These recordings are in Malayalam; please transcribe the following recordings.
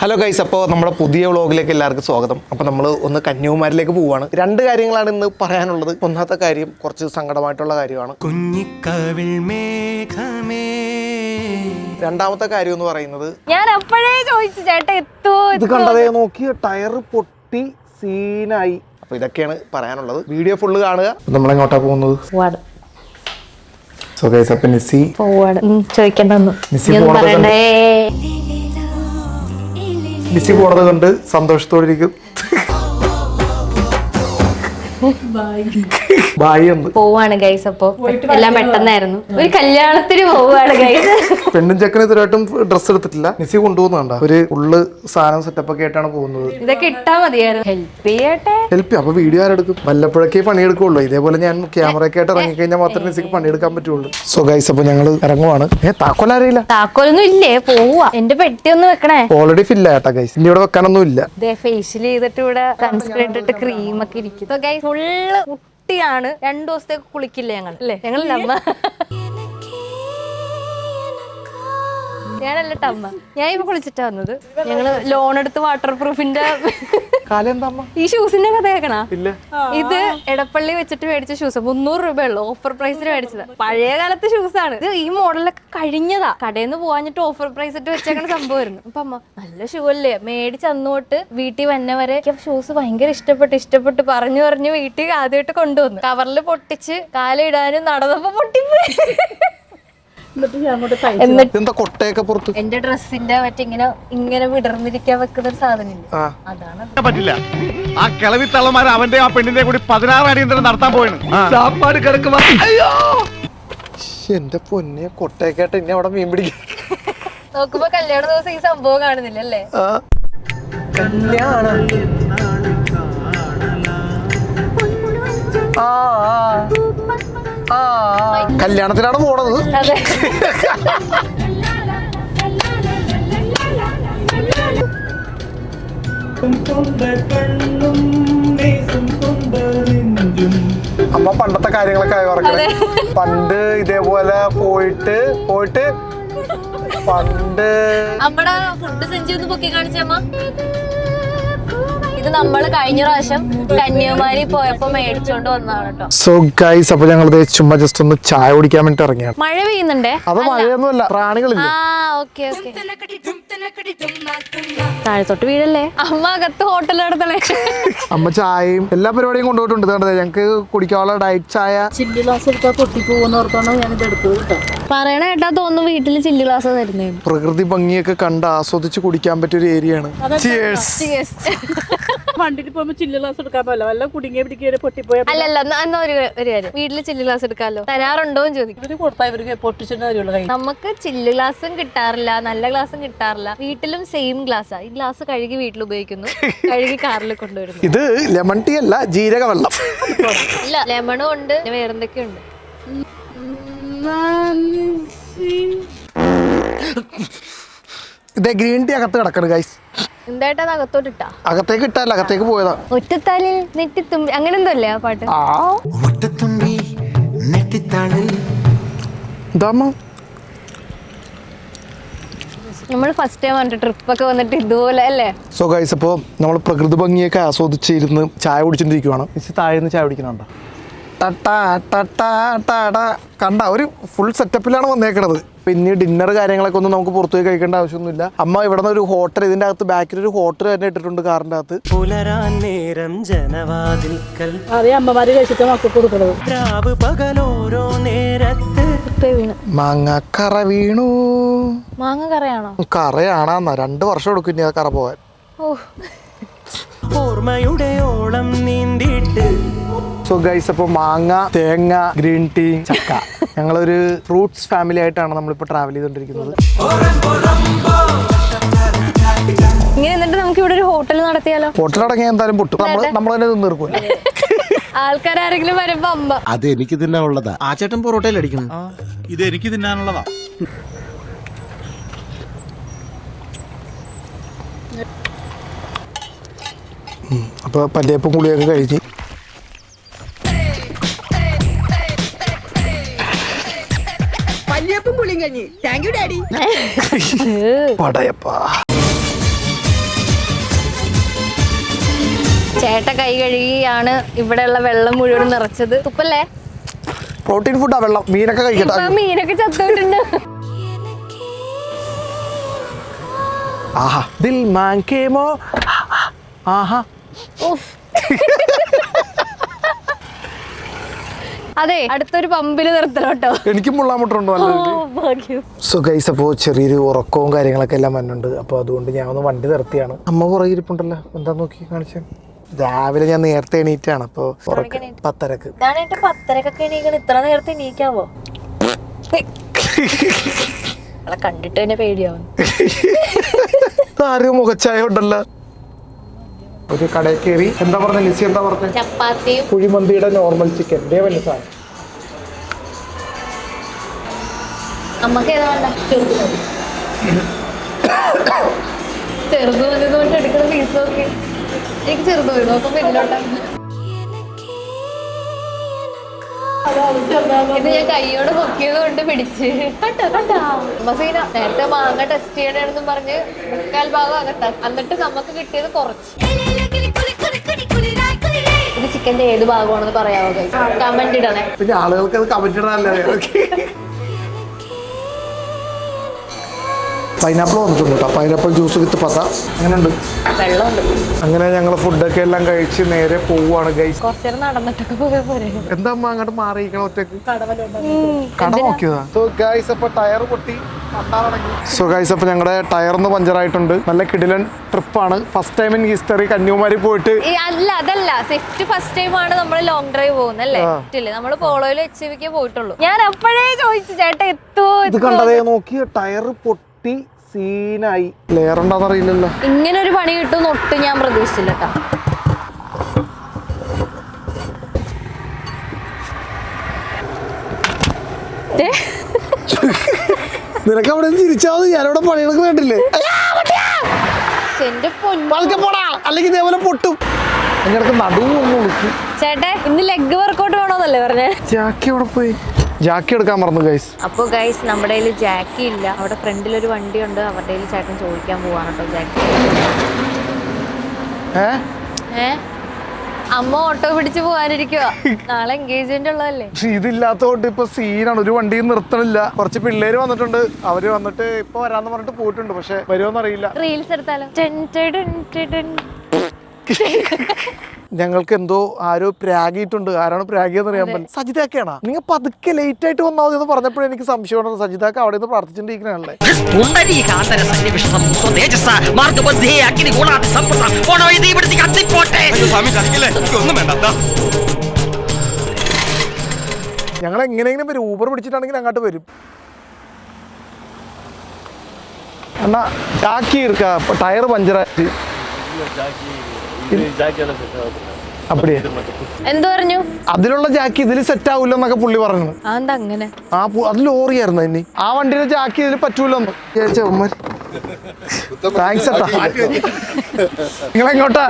ഹലോ ഗൈസ്, അപ്പോൾ നമ്മുടെ പുതിയ വ്ളോഗിലേക്ക് എല്ലാവർക്കും സ്വാഗതം. അപ്പോൾ നമ്മൾ ഒന്ന് കന്യാകുമാരിയിലേക്ക് പോവുകയാണ്. രണ്ട് കാര്യങ്ങളാണ് ഇന്ന് പറയാനുള്ളത്. ഒന്നാമത്തെ കാര്യം കുറച്ച് സങ്കടമായിട്ടുള്ള കാര്യമാണ്. രണ്ടാമത്തെ കാര്യം എന്ന് പറയുന്നത് ഞാൻ അപ്പോഴേ ചോദിച്ചു ചേട്ടാ എത്തുമോ. ഇത് കണ്ടതേ നോക്കി ടയർ പൊട്ടി സീനായി. അപ്പോൾ ഇതൊക്കെയാണ് പറയാനുള്ളത്. വീഡിയോ ഫുള്ള് കാണുക. നമ്മളെങ്ങോട്ടാ പോകുന്നത്? സോ ഗൈസ്, അപ്പോൾ നിസ്സി ചോദിക്കണ്ടെന്നു നിസ്സി പോണത് കൊണ്ട് സന്തോഷത്തോടിരിക്കും. പോവാണ് ഗൈസ്. അപ്പൊ എല്ലാം പെട്ടെന്നായിരുന്നു. ഒരു കല്യാണത്തിന് പോവാണ് ഗൈസ്. പെണ്ണും ചെക്കനും ഇതുവരായിട്ടും ഡ്രസ്സ് എടുത്തിട്ടില്ല. നിസ്സി കൊണ്ടുപോകുന്നുണ്ട ഒരു ഉള്ളു സാധനം സെറ്റപ്പ് ഒക്കെ ആയിട്ടാണ് പോകുന്നത്. ഇതൊക്കെ ഇട്ടാ മതിയായിരുന്നു. ഹെൽപ്പ് ചെയ്യട്ടെ. ഹെൽപ്പ് അപ്പൊ വീഡിയോ ആരെടുക്കും? വല്ലപ്പോഴൊക്കെ പണിയെടുക്കുള്ളൂ. ഇതേപോലെ ഞാൻ ക്യാമറയൊക്കെ ആയിട്ട് ഇറങ്ങിക്കഴിഞ്ഞാൽ മാത്രമേ നിസ്സിക്ക് പണിയെടുക്കാൻ പറ്റുള്ളൂ. സോ ഗൈസ്, അപ്പൊ ഞങ്ങള് ഇറങ്ങുവാണ്. താക്കോൽ അറിയില്ല. താക്കോലൊന്നും ഇല്ലേ? പോവാ. എന്റെ പെട്ടി ഒന്ന് വെക്കണേ. ഓൾറെഡി ഫില്ല കേട്ടാ ഗൈസ്. ഇനി ഇവിടെ വെക്കാനൊന്നും ഇല്ല. ഫേഷ്യൽ ചെയ്തിട്ട് ഇവിടെ സൺസ്ക്രീൻ ഇട്ടിട്ട് ക്രീം ഒക്കെ ഇരിക്കും. ഗൈസ് ഫുള്ള് കുട്ടിയാണ്. 2 ദിവസത്തേക്ക് കുളിക്കില്ല ഞങ്ങൾ അല്ലേ? ഞങ്ങളല്ല അമ്മ. ഞാനല്ല അമ്മ. ഞാൻ ഇപ്പൊ കുളിച്ചിട്ടാ വന്നത്. ഞങ്ങള് ലോൺ എടുത്ത് വാട്ടർ പ്രൂഫിന്റെ ഈ ഷൂസിന്റെ കഥ കേൾക്കണ. ഇത് എടപ്പള്ളി വെച്ചിട്ട് മേടിച്ച ഷൂസ് 300 രൂപയുള്ളൂ. ഓഫർ പ്രൈസിന് മേടിച്ചത്. പഴയ കാലത്തെ ഷൂസാണ് ഇത്. ഈ മോഡലൊക്കെ കഴിഞ്ഞതാ. കടയിൽ നിന്ന് പോവാഞ്ഞിട്ട് ഓഫർ പ്രൈസ് ഇട്ട് വെച്ചേക്കണ സംഭവമായിരുന്നു. അപ്പൊ അമ്മ നല്ല ഷൂ അല്ലേ മേടിച്ച് അന്നോട്ട് വീട്ടിൽ വന്നവരെ ഷൂസ് ഭയങ്കര ഇഷ്ടപ്പെട്ട് പറഞ്ഞു വീട്ടിൽ ആദ്യമായിട്ട് കൊണ്ടുവന്നു. കവറിൽ പൊട്ടിച്ച് കാലിടാനും നടന്നപ്പോ പൊട്ടിപ്പോയി. എന്റെ ഡ്രസ്സിന്റെ ഇങ്ങനെ വിടർന്നിരിക്കാൻ വെക്കുന്ന ഒരു സാധനം അതാണ്. പറ്റില്ല. ആ കിളവി തള്ളമാർ അവന്റെ ആ പെണ്ണിന്റെ കൂടി 16 അടിയന്തരം നടത്താൻ പോയാണ്. സാപ്പാട് കിടക്കുമ്പോ എന്റെ പൊന്നെ കൊട്ടയൊക്കെയായിട്ട് ഇനി അവിടെ മീൻ പിടിക്കും. നോക്കുമ്പോ കല്യാണ ദിവസം ഈ സംഭവം കാണുന്നില്ല അല്ലേ? കല്യാണം കല്യാണത്തിനാണ് പോണത്. അതെ. അമ്മ പണ്ടത്തെ കാര്യങ്ങളൊക്കെ ഓർക്കണേ. പണ്ട് ഇതേപോലെ പോയിട്ട് പണ്ട് നമ്മുടെ ഫുഡ് സെഞ്ചി ഒന്ന് പൊക്കി കാണിച്ചമ്മ. ഇത് നമ്മള് കഴിഞ്ഞ പ്രാവശ്യം കന്യാകുമാരി പോയപ്പോ മേടിച്ചോണ്ട് വന്നതാണ് കേട്ടോ. സോ ഗൈസ്, അപ്പൊ ഞങ്ങൾ ചുമ്മാ ജസ്റ്റ് ഒന്ന് ചായ കുടിക്കാൻ വേണ്ടിട്ട് ഇറങ്ങിയാണ്. മഴ പെയ്യുന്നുണ്ടേ. അത് മഴയൊന്നുമല്ല, പ്രാണികളില്ല. താഴത്തോട്ട് വീഴല്ലേ. അമ്മ അകത്ത് ഹോട്ടൽ നടത്തണേ. അമ്മ ചായയും എല്ലാ പരിപാടിയും കൊണ്ടുപോയിട്ടുണ്ട്. കണ്ടത് ഞങ്ങക്ക് കുടിക്കാനുള്ള ഡയറ്റ് ചായ. ചില്ലി ഗ്ലാസ് എടുത്താൽ പൊട്ടിപ്പോകുന്നോർത്താണ് ഞാനിത് എടുത്തത്. പറയണ കേട്ടാ തോന്നുന്നു വീട്ടില് ചില്ലി ഗ്ലാസ് തരുന്നേ. പ്രകൃതി ഭംഗിയൊക്കെ കണ്ട് ആസ്വദിച്ച് കുടിക്കാൻ പറ്റിയ ഒരു ഏരിയയാണ്. വണ്ടിയിൽ പോകുമ്പോ ചില്ലി ഗ്ലാസ് എടുക്കാൻ പോലെ വല്ല കുടുങ്ങിയ പിടിക്കുക പൊട്ടിപ്പോയ. അല്ലല്ല, എന്നാ ഒരു കാര്യം, വീട്ടില് ചില്ലി ഗ്ലാസ് എടുക്കാമല്ലോ. തരാറുണ്ടോ എന്ന് ചോദിക്കും. ഇവര് കൊടുത്താൽ ഇവർക്ക് പൊട്ടിച്ചിട്ട് കാര്യമുള്ള കാര്യം. നമുക്ക് ചില്ലി ഗ്ലാസും കിട്ടാറില്ല, നല്ല ഗ്ലാസും കിട്ടാറില്ല. വീട്ടിലും സെയിം ഗ്ലാസ്സാ. ഈ ഗ്ലാസ് കഴുകി വീട്ടിൽ ഉപയോഗിക്കുന്നു, കഴുകി കാറിൽ കൊണ്ടുവരുന്നു. ഇത് ലെമൺ ടീ അല്ല, ജീരക വെള്ളം. ഇല്ല, ലെമണും ഉണ്ട്, വേറെന്തൊക്കെയുണ്ട്. ഇതേ ഗ്രീൻ ടീ അകത്ത് കിടക്കണ് ഗൈസ്. എന്തായിട്ടാ അകത്തോട്ടിട്ടാ? അകത്തേക്ക് ഇട്ടല്ല, അകത്തേക്ക് പോയതാ. ഒറ്റത്താലിൽ നെറ്റിത്തുമ്പി അങ്ങനെ എന്തോ അല്ലേ ആ പാട്ട്? നമ്മൾ ഫസ്റ്റ് ടൈം വന്നിട്ട് ട്രിപ്പൊക്കെ വന്നിട്ട് ഇതുപോലെ അല്ലേ? സോ ഗൈസ്, അപ്പോൾ നമ്മൾ പ്രകൃതി ഭംഗിയൊക്കെ ആസ്വദിച്ചിരുന്ന് ചായ കുടിച്ചോണ്ടിരിക്കുവാണ്. താഴെ ചായ കുടിക്കണുണ്ടോ? കണ്ട ഒരു ഫുൾ സെറ്റപ്പിലാണ് വന്നേക്കണത്. പിന്നെ ഡിന്നർ കാര്യങ്ങളൊക്കെ ഒന്നും നമുക്ക് പുറത്തു പോയി കഴിക്കേണ്ട ആവശ്യമൊന്നുമില്ല. അമ്മ ഇവിടെ നിന്ന് ഒരു ഹോട്ടൽ, ഇതിന്റെ അകത്ത് ബാക്കിൽ ഒരു ഹോട്ടൽ തന്നെ ഇട്ടിട്ടുണ്ട് കാറിന്റെ അകത്ത്. അതേ അമ്മമാര് കഴിച്ചിട്ട് മക്കൾക്ക് കൊടുക്കുന്നത്. മാങ്ങ വീണു. മാങ്ങ കറയാണോ? കറയാണാന്നാ 2 വർഷം എടുക്കും ഇനി ആ കറ പോകാൻ. സോ ഗൈസ്, അപ്പോൾ മാങ്ങ, തേങ്ങ, ഗ്രീൻ ടീ, ചക്ക, ഞങ്ങളൊരു ഫ്രൂട്ട്സ് ഫാമിലി ആയിട്ടാണ് നമ്മളിപ്പോൾ ട്രാവൽ ചെയ്തുകൊണ്ടിരിക്കുന്നത്. ഇങ്ങനെ എന്നിട്ട് നമുക്ക് ഇവിടെ ഒരു ഹോട്ടൽ നടത്തിയാലോ? ഹോട്ടൽ അടങ്ങിയ എന്തായാലും പൊട്ടും. നമ്മൾ തന്നെ നിന്ന് തീർക്കൂല. ആൾക്കാരെങ്കിലും വരുമ്പോ അമ്മ അത് എനിക്ക് തിന്നാനുള്ളതാ. ആ ചേട്ടൻ പൊറോട്ടയിൽ അടിക്കുന്നു. ഇത് എനിക്ക് തിന്നാനുള്ളതാ. അപ്പോൾ പല്ലേപ്പും കുളിയൊക്കെ കഴിഞ്ഞ് പല്ലിയപ്പം പുളിയും കഴിഞ്ഞ്. Thank you daddy. പടയപ്പാ. ചേട്ട കൈ കഴുകിയാണ് ഇവിടെയുള്ള വെള്ളം മുഴുവൻ നിറച്ചത്. തുപ്പല്ലേ? പ്രോട്ടീൻ ഫുഡാ വെള്ളം. മീനൊക്കെ കഴിക്കട്ടെ. ഇപ്പൊ മീനൊക്കെ ചത്തോട്ടുണ്ട്. ആഹാ ദിൽ മാങ്കേമോ. ആഹാ അതെ, അടുത്തൊരു പമ്പില് നിർത്തണം കേട്ടോ. എനിക്കും മുള്ളാമുട്ടുണ്ടോ? ഭാഗ്യം. സോ ഗൈസ്, അപ്പോൾ ചെറിയൊരു ഉറക്കവും കാര്യങ്ങളൊക്കെ എല്ലാം വന്നുണ്ട്. അപ്പോൾ അതുകൊണ്ട് ഞാൻ ഒന്ന് വണ്ടി നിർത്തിയാണ്. അമ്മ പുറകെ ഇരിപ്പുണ്ടല്ലോ, എന്താ നോക്കി കാണിച്ചു. രാവിലെ ഞാൻ നേരത്തെ എണീറ്റാണ്. അപ്പോൾ 10:30. 10:30 എണീക്കണം. ഇത്ര നേരത്തെ എണീക്കാവോ? കണ്ടിട്ട് തന്നെ പേടിയാവും. ആരും മുഖച്ചായ ഉണ്ടല്ലോ. ഒരു കടയിൽ കയറി എന്താ പറഞ്ഞ ലിസി, എന്താ പറഞ്ഞ? ചപ്പാത്തിയും കുഴിമന്തിയുടെ നോർമൽ ചിക്കൻ വലിയ സാധനം. അമ്മക്ക് ഏതാ വേണ്ട? ചെറുത് വന്നതുകൊണ്ട് എടുക്കുന്ന പീസ് നോക്കി. എനിക്ക് ചെറുത് വരും. നോക്കുമ്പോ ഇതിലോട്ടാണ്. ഇത് ഞാൻ കൈയോട് പൊക്കിയത് കൊണ്ട് പിടിച്ച് മസീന നേരത്തെ മാങ്ങ ടെസ്റ്റ് ചെയ്യണമെന്നും പറഞ്ഞ് 3/4 ഭാഗം അകത്താ. എന്നിട്ട് നമുക്ക് കിട്ടിയത് കുറച്ച്. ഇത് ചിക്കന്റെ ഏത് ഭാഗമാണെന്ന് പറയാമോ? കമന്റ് ഇടണേ. പിന്നെ ആളുകൾക്ക് അത് കമന്റ് ഇടാനല്ലേ. പൈനാപ്പിൾ വന്നിട്ടുണ്ട് കേട്ടോ. പൈനാപ്പിൾ ജ്യൂസ് വിത്ത് പത. അങ്ങനെയുണ്ട്, വെള്ളമുണ്ട്. അങ്ങനെ ഞങ്ങൾ ഫുഡൊക്കെ എല്ലാം കഴിച്ച് നേരെ പോവുകയാണ് ഗൈസ്. കുറച്ചേരം നടന്നിട്ടൊക്കെ പോയാൽ പോരെ. എന്താ അമ്മ അങ്ങോട്ട് മാറിയിരിക്കണം ഒറ്റക്ക്? കട നോക്കിയതാ. സോ ഗൈസ്, അപ്പൊ ടയർ പൊട്ടി. സോ ഗൈസ്, അപ്പൊ ഞങ്ങളുടെ ടയറിന്ന് പഞ്ചറായിട്ടുണ്ട്. നല്ല കിടിലൻ ട്രിപ്പാണ്. First time in history Kanyakumari പോയിട്ട്. അതല്ല സ്വിഫ്റ്റ് ഫസ്റ്റ് ടൈം ആണ് നമ്മൾ ലോങ് ഡ്രൈവ് പോകുന്നല്ലേ. നമ്മള് പോളോയില് HCVക്ക് പോയിട്ടുള്ളൂ. ഞാൻ അപ്പോഴേ ചോദിച്ചു ചേട്ടാ എത്തുവോ. ഇത് കണ്ടതേ നോക്കി, ടയർ പൊട്ടി സീനായി. ലെയർ ഉണ്ടാന്നറിയില്ലല്ലോ. ഇങ്ങനെ ഒരു പണി കിട്ടും ഒട്ടും ഞാൻ പ്രതീക്ഷിച്ചില്ല കേട്ടോ. നിനക്ക് അവിടെ ചിരിച്ചാൽ ഞാനവിടെ പണികളൊക്കെ കണ്ടില്ലേ. അല്ലെങ്കിൽ ഇതേപോലെ പൊട്ടും. അതിനിടക്ക് നടുവും ഒന്ന് വിളിക്കും. ചേട്ടാ ഇന്ന് ലെഗ് വർക്കൗട്ട് വേണോന്നല്ലേ പറഞ്ഞേ? ജാക്കി അവിടെ പോയി. ജാക്കി എടുക്കാൻ മറന്നു ഗൈസ്. അപ്പോൾ ഗൈസ് നമ്മുടെ കയ്യിൽ ജാക്കി ഇല്ല. അവിടെ ഫ്രണ്ടിലൊരു വണ്ടിയുണ്ട്. അവരുടെ കയ്യിൽ ചേട്ടൻ ചോദിക്കാൻ പോവാണ് കേട്ടോ ജാക്കി. അമ്മ ഓട്ടോ പിടിച്ച് പോകാനിരിക്കുക. നാളെ എൻഗേജ്മെന്റ് ഉള്ളതല്ലേ. ഇതില്ലാത്തതുകൊണ്ട് ഇപ്പൊ സീനാണ്. ഒരു വണ്ടിയും നിർത്തണില്ല. കുറച്ച് പിള്ളേര് വന്നിട്ടുണ്ട്. അവര് വന്നിട്ട് ഇപ്പൊ വരാന്ന് പറഞ്ഞിട്ട് പോയിട്ടുണ്ട്. പക്ഷെ വരുമോന്ന് അറിയില്ല. റീൽസ് എടുത്താലോ? ഞങ്ങൾക്ക് എന്തോ ആരോ പ്രാഗിയിട്ടുണ്ട്. ആരാണ് പ്രാഗിയെന്ന് അറിയാൻ പറ്റില്ല. സജിതയൊക്കെയാണോ? നിങ്ങൾ പതുക്കെ ലേറ്റ് ആയിട്ട് വന്നാൽ മതി എന്ന് പറഞ്ഞപ്പോഴും എനിക്ക് സംശയമാണ്. സജിതക്ക് അവിടെ നിന്ന് പ്രാർത്ഥിച്ചിട്ടിരിക്കണല്ലേ. ഞങ്ങൾ എങ്ങനെയെങ്കിലും വരും. ഊബർ പിടിച്ചിട്ടാണെങ്കിൽ അങ്ങോട്ട് വരും. എന്നാ ജാക്കി ഇരിക്കാ. ടയർ പഞ്ചറായിട്ട് എന്ത് പറഞ്ഞു? അതിലുള്ള ജാക്കി ഇതിൽ സെറ്റ് ആവില്ല എന്നൊക്കെ പുള്ളി പറഞ്ഞു. അങ്ങനെ അത് ലോറിയായിരുന്നു. ഇനി ആ വണ്ടിയിലെ ജാക്കി ഇതിൽ പറ്റൂലെന്ന്. താങ്ക്സ് ഏട്ടാ. നിങ്ങൾ എങ്ങോട്ടാ?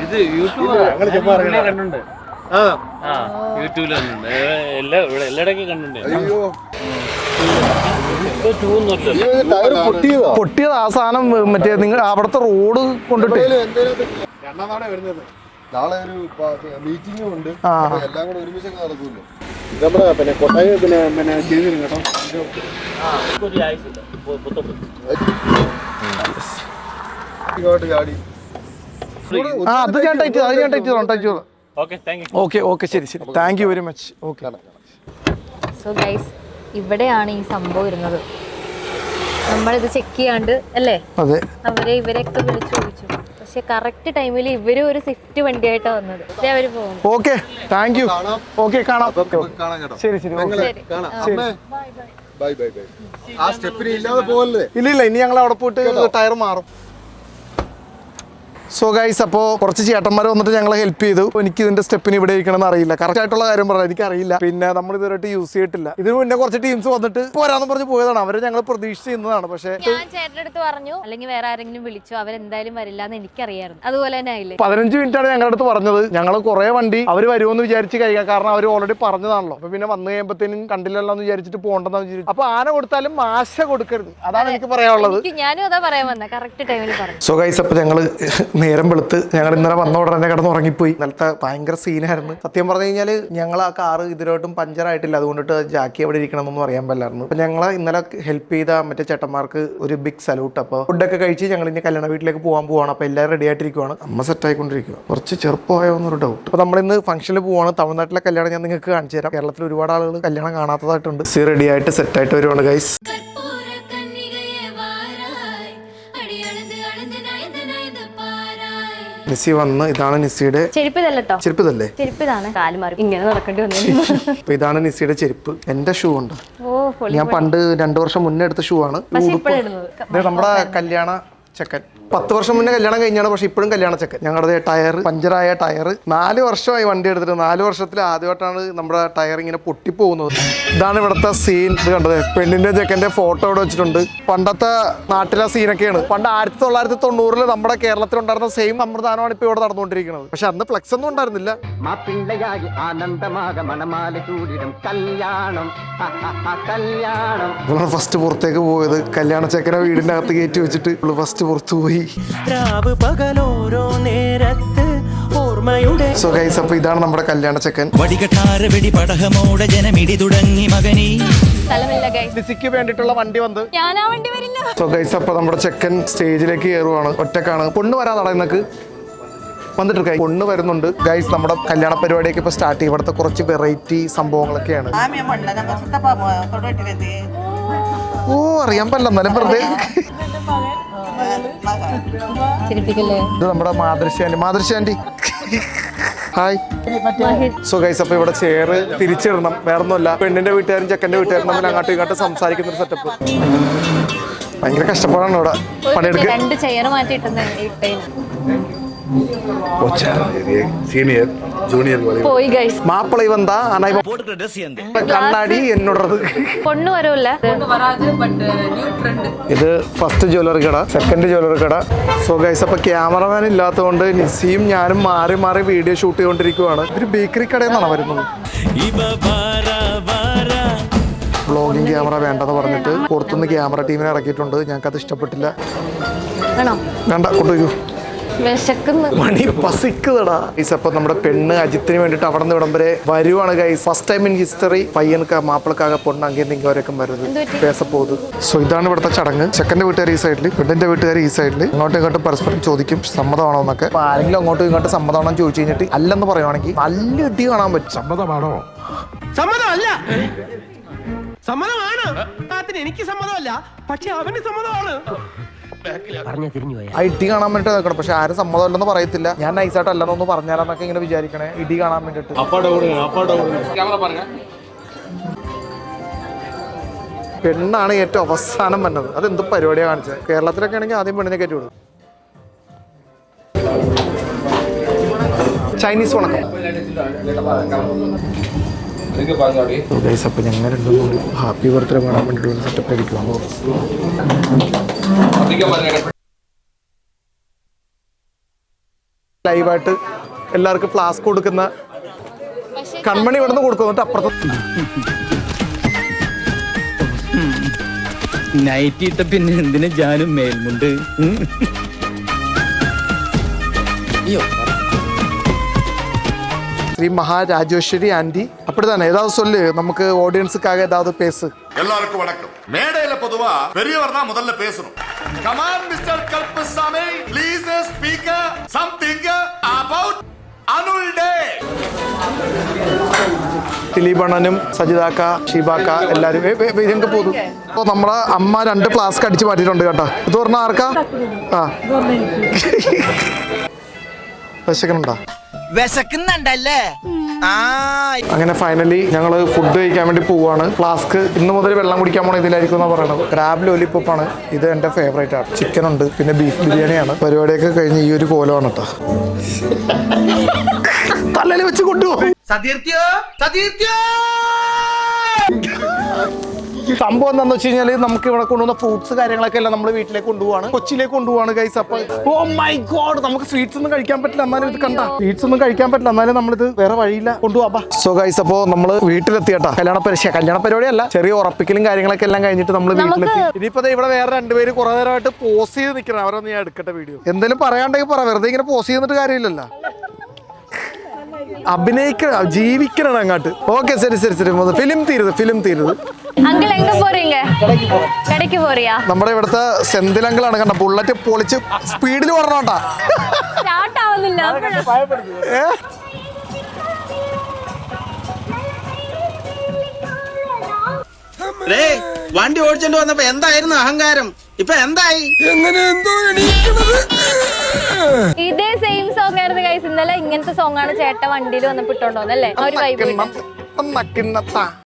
പൊട്ടിയത് ആ സാധനം മറ്റേ നിങ്ങൾ അവിടുത്തെ റോഡ് കൊണ്ടിട്ട്. നാളെ ഒരു മീറ്റിംഗും ഉണ്ട്. എല്ലാം കൂടെ ഒരുമിച്ച് നടക്കൂല്ലോ. നമ്മുടെ കൊട്ടായ ചെയ്തിരും കേട്ടോ. ഗാഡി അത് ഞാൻ ടൈറ്റ്. ഓക്കെ ശരി. Thank you very much. Okay. So guys, ഇവിടെയാണ് ഈ സംഭവം ഇരുന്നത്. നമ്മളിത് ചെക്ക് ചെയ്യാണ്ട് അല്ലേ ഇവരെയൊക്കെ വിളിച്ചു ചോദിച്ചു. പക്ഷെ കറക്റ്റ് ടൈമിൽ ഇവര് ഒരു സ്വിഫ്റ്റ് വണ്ടിയായിട്ടാണ് വന്നത്. അവര് പോകുന്നു. Okay, thank you. ഓക്കെ, കാണാം. ശരി. ബൈ. ആ സ്റ്റെപ്പിന് ഇല്ലാതെ പോകല്ലേ? ഇല്ല, ഇനി ഞങ്ങൾ അവിടെ പോയിട്ട് ടയർ മാറും. സോ ഗൈസ്, അപ്പോൾ കുറച്ച് ചേട്ടന്മാർ വന്നിട്ട് ഞങ്ങളെ ഹെൽപ്പ് ചെയ്തു. എനിക്ക് ഇതിന്റെ സ്റ്റെപ്പിന് ഇവിടെ ഇരിക്കണമെന്ന് അറിയില്ല. കറക്റ്റ് ആയിട്ടുള്ള കാര്യം പറഞ്ഞാൽ എനിക്കറിയില്ല. പിന്നെ നമ്മൾ ഇതുവരെയായിട്ട് യൂസ് ചെയ്തിട്ടില്ല. ഇതിന് മുന്നേ കുറച്ച് ടീംസ് വന്നിട്ട് പോരാന്ന് പറഞ്ഞ് പോയതാണ്. അവരെ ഞങ്ങൾ പ്രതീക്ഷിച്ചിരുന്നതാണ്. പക്ഷേ ഞാൻ ചേട്ടൻ്റെ അടുത്ത് പറഞ്ഞു, അല്ലെങ്കിൽ വേറെ ആരെങ്കിലും വിളിച്ചു, അവരെന്തായാലും വരില്ല എന്ന് എനിക്കറിയായിരുന്നു. അതുപോലെ തന്നെ ആയില്ലേ. 15 മിനിറ്റാണ് ഞങ്ങളുടെ അടുത്ത് പറഞ്ഞത്. ഞങ്ങൾ കുറെ വണ്ടി അവർ വരുമെന്ന് വിചാരിച്ച് കഴിയാം. കാരണം അവർ ഓൾറെഡി പറഞ്ഞതാണല്ലോ. അപ്പൊ പിന്നെ വന്നു കഴിയുമ്പോഴത്തേനും കണ്ടില്ലല്ലോ എന്ന് വിചാരിച്ചിട്ട് പോകണ്ടെന്ന് വിചാരിച്ചു. അപ്പൊ ആന കൊടുത്താലും മാശ കൊടുക്കരുത്. അതാണ് എനിക്ക് പറയാനുള്ളത്. ഞാനും അതാ പറയാൻ വന്നത്. കറക്റ്റ് ടൈമിൽ പറഞ്ഞു. സോ ഗൈസ്, അപ്പൊ ഞങ്ങള് നേരം വെളുത്ത് ഞങ്ങൾ ഇന്നലെ വന്ന ഉടനെ കിടന്ന് ഉറങ്ങിപ്പോയി. ഇന്നലത്തെ ഭയങ്കര സീനായിരുന്നു. സത്യം പറഞ്ഞു കഴിഞ്ഞാൽ ഞങ്ങൾ ആ കാറ് ഇതിലോട്ടും പഞ്ചറായിട്ടില്ല, അതുകൊണ്ടിട്ട് ജാക്കി അവിടെ ഇരിക്കണമെന്നൊന്നും അറിയാൻ പറ്റില്ലായിരുന്നു. അപ്പോൾ ഞങ്ങൾ ഇന്നലെ ഹെൽപ്പ് ചെയ്ത മറ്റേ ചേട്ടന്മാർക്ക് ഒരു ബിഗ് സല്യൂട്ട്. അപ്പോൾ ഫുഡൊക്കെ കഴിച്ച് ഞങ്ങൾ ഇനി കല്യാണ വീട്ടിലേക്ക് പോകാണ്. അപ്പോൾ എല്ലാവരും റെഡി ആയിട്ടിരിക്കുവാണ്. അമ്മ സെറ്റ് ആയിക്കൊണ്ടിരിക്കുക. കുറച്ച് ചെറുപ്പമായോ എന്നൊരു ഡൗട്ട്. അപ്പോൾ നമ്മളിന്ന് ഫംഗ്ഷനിൽ പോവാണ്. തമിഴ്നാട്ടിലെ കല്യാണം ഞാൻ നിങ്ങൾക്ക് കാണിച്ചു തരാം. കേരളത്തിൽ ഒരുപാട് ആളുകൾ കല്യാണം കാണാത്തതായിട്ടുണ്ട്. റെഡി ആയിട്ട് സെറ്റായിട്ട് വരുവാണ് ഗൈസ്. നിസി വന്ന് ഇതാണ് നിസിയുടെ ചെരുപ്പിതല്ലേ ഇങ്ങനെ നടക്കേണ്ടി വന്നു. അപ്പൊ ഇതാണ് നിസിയുടെ ചെരുപ്പ്. എന്റെ ഷൂ ഉണ്ട്. ഞാൻ പണ്ട് 2 വർഷം മുന്നേ എടുത്ത ഷൂ ആണ്. നമ്മുടെ കല്യാണ ചെക്കൻ 10 വർഷം മുന്നേ കല്യാണം കഴിഞ്ഞാണ്, പക്ഷെ ഇപ്പോഴും കല്യാണ ചെക്കൻ. ഞങ്ങളുടെ ടയർ പഞ്ചറായ ടയർ 4 വർഷമായി വണ്ടി എടുത്തിട്ട്. 4 വർഷത്തിൽ ആദ്യമായിട്ടാണ് നമ്മുടെ ടയർ ഇങ്ങനെ പൊട്ടിപ്പോകുന്നത്. ഇതാണ് ഇവിടുത്തെ സീൻ. ഇത് കണ്ടത് പെണ്ണിന്റെ ചെക്കന്റെ ഫോട്ടോ ഇവിടെ വെച്ചിട്ടുണ്ട്. പണ്ടത്തെ നാട്ടിലെ സീനൊക്കെയാണ്. പണ്ട് 1990 നമ്മുടെ കേരളത്തിലുണ്ടായിരുന്ന സെയിം സമ്പ്രദായമാണ് ഇപ്പൊ ഇവിടെ നടന്നുകൊണ്ടിരിക്കുന്നത്. പക്ഷെ അന്ന് ഫ്ലെക്സ് ഒന്നും ഉണ്ടായിരുന്നില്ല. ഫസ്റ്റ് പുറത്തേക്ക് പോയത് കല്യാണ ചെക്കനെ വീടിന്റെ അകത്ത് കയറ്റി വെച്ചിട്ട് ഫസ്റ്റ് പുറത്തു പോയി. സോ ഗൈസ്, അപ്പോൾ ഇതാണ് നമ്മുടെ കല്യാണ ചെക്കൻ. ലിസിക്ക് വേണ്ടിയിട്ടുള്ള വണ്ടി വന്ന്. സോ ഗൈസ്, അപ്പോൾ നമ്മുടെ ചെക്കൻ സ്റ്റേജിലേക്ക് കയറുവാണ്. ഒറ്റക്കാണ്. പൊണ്ണ് വരാൻ നടന്നക്ക് വന്നിട്ട് പൊണ്ണ് വരുന്നുണ്ട് ഗൈസ്. നമ്മുടെ കല്യാണ പരിപാടിയൊക്കെ ഇപ്പൊ സ്റ്റാർട്ട് ചെയ്യും. ഇവിടുത്തെ കുറച്ച് വെറൈറ്റി സംഭവങ്ങളൊക്കെയാണ്. ഓ, അറിയാൻ പറ്റില്ല, എന്നാലും വെറുതെ. ഇത് നമ്മുടെ മാതൃശ്ശി ആന്റി. ഹായ്. സോ ഗൈസ്, അപ്പൊ ഇവിടെ ചെയർ തിരിച്ചിടണം. വേറൊന്നുമല്ല, പെണ്ണിന്റെ വീട്ടുകാരും ചെക്കന്റെ വീട്ടുകാരും തമ്മിൽ അങ്ങോട്ടും ഇങ്ങോട്ടും സംസാരിക്കുന്ന ഒരു സെറ്റപ്പ്. ഭയങ്കര കഷ്ടപ്പാടാണ് ഇവിടെ പണിയെടുക്കുക. മാപ്പിള വന്നാ കണ്ണാടി എന്നോടത്. ഇത് ഫസ്റ്റ് ജ്വല്ലറി കട, സെക്കൻഡ് ജ്വല്ലറി കട. സോ ഗൈസ്, അപ്പൊ ക്യാമറമാൻ ഇല്ലാത്തതുകൊണ്ട് നിസിയും ഞാനും മാറി മാറി വീഡിയോ ഷൂട്ട് ചെയ്തുകൊണ്ടിരിക്കുവാണ്. ഇതൊരു ബേക്കറി കടയിൽ നിന്നാണ് വരുന്നത്. വ്ളോഗിങ് ക്യാമറ വേണ്ടെന്ന് പറഞ്ഞിട്ട് പുറത്തുനിന്ന് ക്യാമറ ടീമിനെ ഇറക്കിയിട്ടുണ്ട്. ഞങ്ങൾക്ക് അത് ഇഷ്ടപ്പെട്ടില്ല. വേണ്ട, കൊണ്ടുവരൂ. മണി പസിക്കുന്നടാ. ഗൈസ്, അപ്പൊ നമ്മുടെ പെണ്ണ് അജിത്തിന് വേണ്ടിട്ട് അവിടെ നിന്ന് ഇവിടം വരെ വരുവാണ് guys. First time in history പയ്യനക്ക് മാപ്പിളക്കാകെ പൊണ്ണ് അങ്ങേ നിങ്ങവരൊക്കെ വരുന്നത് പേസപ്പോത്. സോ ഇതാണ് ഇവിടുത്തെ ചടങ്ങ്. ചെക്കന്റെ വീട്ടുകാർ ഈ സൈഡിൽ, പെണ്ണിന്റെ വീട്ടുകാർ ഈ സൈഡിൽ. അങ്ങോട്ടും ഇങ്ങോട്ടും പരസ്പരം ചോദിക്കും സമ്മതമാണോ എന്നൊക്കെ. അപ്പൊ ആരെങ്കിലും അങ്ങോട്ടും ഇങ്ങോട്ടും സമ്മതമാണോ എന്ന് ചോദിച്ചു കഴിഞ്ഞിട്ട് അല്ലെന്ന് പറയുവാണെങ്കിൽ നല്ല ഇടി കാണാൻ പറ്റും. സമ്മതമാണോ? സമ്മതമല്ല, സമ്മതമാണ്. എനിക്ക് സമ്മതമല്ല, പക്ഷെ അവന് സമ്മതമാണ്. ഇടി കാണാൻ വേണ്ടിട്ട് നോക്കണം. പക്ഷെ ആരും സമ്മതമല്ലെന്ന് പറയത്തില്ല. ഞാൻ നൈസായിട്ട് അല്ലെന്നൊന്ന് പറഞ്ഞാലെന്നൊക്കെ ഇങ്ങനെ വിചാരിക്കണേ, ഇടി കാണാൻ വേണ്ടിട്ട്. പെണ്ണാണ് ഏറ്റവും അവസാനം വന്നത്. അതെന്ത് പരിപാടിയാണ് കാണിച്ചത്. കേരളത്തിലൊക്കെ ആണെങ്കിൽ ആദ്യം പെണ്ണിനെ കയറ്റി വിടും. ചൈനീസ് വണക്കം. അപ്പൊ ഞങ്ങൾ ഹാപ്പി ബർത്ത്ഡേ കാണാൻ വേണ്ടിയിട്ടുള്ള സെറ്റപ്പ് ആയിരിക്കും. ലൈവായിട്ട് എല്ലാവർക്കും ഫ്ലാസ്ക് കൊടുക്കുന്ന കൺമണി ഇവിടെ നിന്ന് കൊടുക്കുന്നുണ്ട്. അപ്പുറത്ത് നൈറ്റ് ഇട്ട പിന്നെ എന്തിനാ ജാനും മേൽമുണ്ട്. ശ്രീ മഹാരാജേശ്വരി ആന്റി அப்படிதானே ஏதாவது சொல்லு நமக்கு ஆடியன்ஸ்க்காக ஏதாவது பேசு. எல்லாருக்கும் வணக்கம். மேடையில பொதுவா பெரியவர் தான் முதல்ல பேசணும். Come on mister Kalpasamy, please speak something about annual day. ദിലീപണ്ണനും സജിതാക്ക, ഷീബാക്ക എല്ലാവരും ഇതൊക്കെ പോകും. അപ്പോൾ നമ്മുടെ അമ്മ 2 ഫ്ലാസ്ക് അടിച്ച് മാറ്റിയിട്ടുണ്ട് കേട്ടോ. ഇത് പറഞ്ഞാൽ ആർക്കാ? ആ, വിശക്കണുണ്ടോ? വിശക്കുന്നുണ്ടല്ലേ? അങ്ങനെ ഫൈനലി ഞങ്ങൾ ഫുഡ് കഴിക്കാൻ വേണ്ടി പോവാണ്. ഫ്ലാസ്ക് ഇന്ന് മുതൽ വെള്ളം കുടിക്കാൻ പോണ ഇതിലായിരിക്കും എന്നാണ് പറയുന്നത്. ക്രാബ് ലോലിപ്പോപ്പാണ്. ഇത് എൻ്റെ ഫേവറേറ്റ് ആണ്. ചിക്കൻ ഉണ്ട്, പിന്നെ ബീഫ് ബിരിയാണിയാണ്. പരിപാടിയൊക്കെ കഴിഞ്ഞ് ഈ ഒരു കോലമാണ് കേട്ടോ. തലയിൽ വെച്ച് കൊണ്ടുപോകും. സംഭവം എന്താണെന്ന് വെച്ച് കഴിഞ്ഞാൽ നമുക്ക് ഇവിടെ കൊണ്ടുവന്ന ഫ്രൂട്ട്സ് കാര്യങ്ങളൊക്കെ എല്ലാം നമ്മൾ വീട്ടിലേക്ക് കൊണ്ടുപോവാണ്, കൊച്ചിയിലേക്ക് കൊണ്ടുപോവാണ് ഗൈസ്. അപ്പൊ ഓ മൈ ഗോഡ്, നമുക്ക് സ്വീറ്റ്സ് ഒന്നും കഴിക്കാൻ പറ്റില്ല, എന്നാലും ഇത് കണ്ട സ്വീറ്റ്സ് ഒന്നും കഴിക്കാൻ പറ്റില്ല, എന്നാലും നമ്മളിത് വേറെ വഴിയില്ല കൊണ്ടുപോവാ. സോ ഗൈസ്, അപ്പോ നമ്മള് വീട്ടിലെത്തിയട്ടാ. കല്യാണ പരിപാടി അല്ല, ചെറിയ ഉറപ്പിക്കലും കാര്യങ്ങളൊക്കെ എല്ലാം കഴിഞ്ഞിട്ട് നമ്മൾ വീട്ടിലെത്തി. ഇനിയിപ്പോ ഇവിടെ വേറെ രണ്ടുപേര് കുറെ നേരമായിട്ട് പോസ് ചെയ്ത് നിൽക്കണം. അവരൊന്ന് ഞാൻ എടുക്കട്ടെ വീഡിയോ. എന്തെങ്കിലും പറയാണ്ടെങ്കിൽ പറ, വെറുതെ ഇങ്ങനെ പോസ് ചെയ്തിട്ട് കാര്യമില്ലല്ലോ. അഭിനയിക്കണം, ജീവിക്കണം അങ്ങോട്ട്. ഓക്കെ, ശരി ശരി ശരി. ഫിലിം തീരുത്. അങ്കിൾ എങ്ക പോറീങ്ക? കടയ്ക്ക് പോറിയാ? നമ്മുടെ ഇവിടുത്തെ സെന്തിൽ അങ്കിളാണ്, കണ്ട ബുള്ളറ്റ് പൊളിച്ച് സ്പീഡിൽ പറഞ്ഞോട്ടാ. സ്റ്റാർട്ട് ആവുന്നില്ല. വണ്ടി ഓടിച്ചോണ്ട് വന്നപ്പോ എന്തായിരുന്നു അഹങ്കാരം, ഇപ്പൊ എന്തായി? ഇതേ സെയിം സോങ് ആയിരുന്നു ഗൈസ്. ഇന്നലെ ഇങ്ങനത്തെ സോങ് ആണ് ചേട്ട വണ്ടിയിൽ വന്നപ്പോ ഇട്ടോണ്ടോന്നല്ലേ? ഒരു വൈബ്.